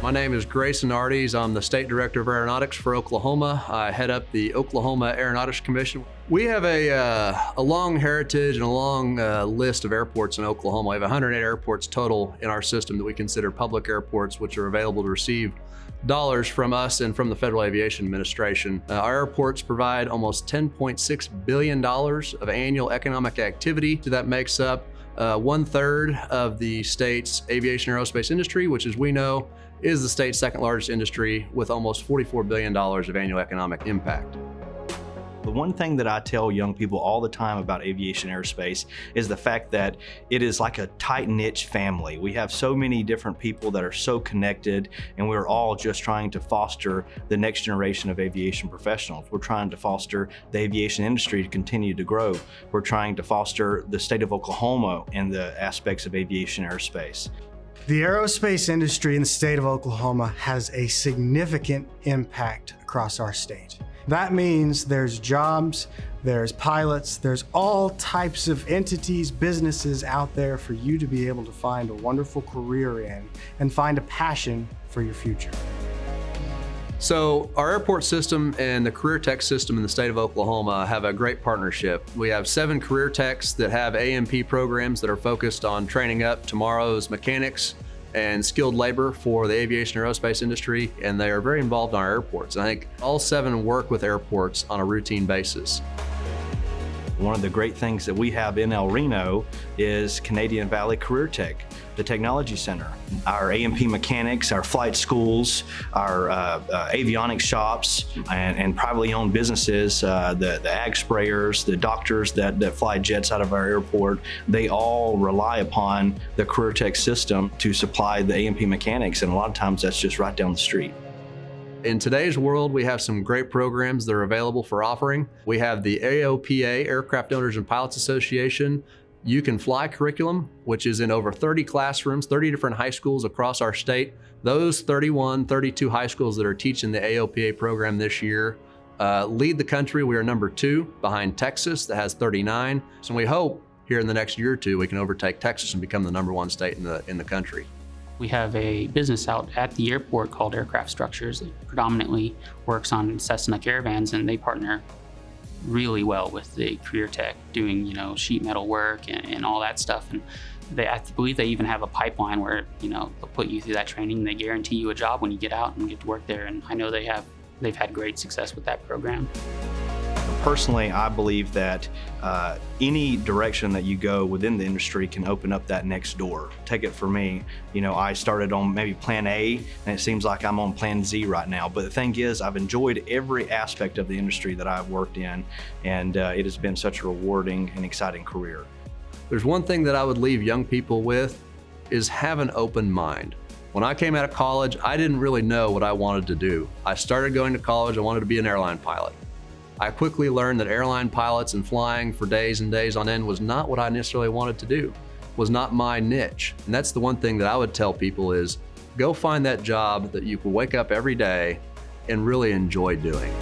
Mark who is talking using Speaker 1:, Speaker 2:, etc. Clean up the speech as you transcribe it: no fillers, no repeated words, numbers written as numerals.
Speaker 1: My name is Grayson Ardies. I'm the State Director of Aeronautics for Oklahoma. I head up the Oklahoma Aeronautics Commission. We have a long heritage and a long list of airports in Oklahoma. We have 108 airports total in our system that we consider public airports, which are available to receive dollars from us and from the Federal Aviation Administration. Our airports provide almost $10.6 billion of annual economic activity. So that makes up 1/3 of the state's aviation aerospace industry, which, as we know, is the state's second largest industry with almost $44 billion of annual economic impact.
Speaker 2: The one thing that I tell young people all the time about aviation aerospace is the fact that it is like a tight-knit family. We have so many different people that are so connected, and we're all just trying to foster the next generation of aviation professionals. We're trying to foster the aviation industry to continue to grow. We're trying to foster the state of Oklahoma and the aspects of aviation aerospace.
Speaker 3: The aerospace industry in the state of Oklahoma has a significant impact across our state. That means there's jobs, there's pilots, there's all types of entities, businesses out there for you to be able to find a wonderful career in and find a passion for your future.
Speaker 1: So our airport system and the CareerTech system in the state of Oklahoma have a great partnership. We have 7 CareerTechs that have AMP programs that are focused on training up tomorrow's mechanics and skilled labor for the aviation aerospace industry, and they are very involved on our airports. I think all 7 work with airports on a routine basis.
Speaker 2: One of the great things that we have in El Reno is Canadian Valley CareerTech, the technology center. Our AMP mechanics, our flight schools, our avionics shops, and privately owned businesses, the ag sprayers, the doctors that fly jets out of our airport, they all rely upon the CareerTech system to supply the AMP mechanics, and a lot of times that's just right down the street.
Speaker 1: In today's world, we have some great programs that are available for offering. We have the AOPA, Aircraft Owners and Pilots Association. You Can Fly curriculum, which is in over 30 classrooms, 30 different high schools across our state. Those 32 high schools that are teaching the AOPA program this year lead the country. We are number 2 behind Texas that has 39. So we hope here in the next year or two, we can overtake Texas and become the number 1 state in the country.
Speaker 4: We have a business out at the airport called Aircraft Structures. It predominantly works on Cessna Caravans, and they partner really well with the CareerTech doing, sheet metal work and all that stuff. And I believe they even have a pipeline where, they'll put you through that training and they guarantee you a job when you get out and get to work there. And I know they've had great success with that program.
Speaker 2: Personally, I believe that any direction that you go within the industry can open up that next door. Take it for me, I started on maybe plan A, and it seems like I'm on plan Z right now. But the thing is, I've enjoyed every aspect of the industry that I've worked in, and it has been such a rewarding and exciting career.
Speaker 1: There's one thing that I would leave young people with is have an open mind. When I came out of college, I didn't really know what I wanted to do. I started going to college, I wanted to be an airline pilot. I quickly learned that airline pilots and flying for days and days on end was not what I necessarily wanted to do, was not my niche. And that's the one thing that I would tell people is go find that job that you can wake up every day and really enjoy doing.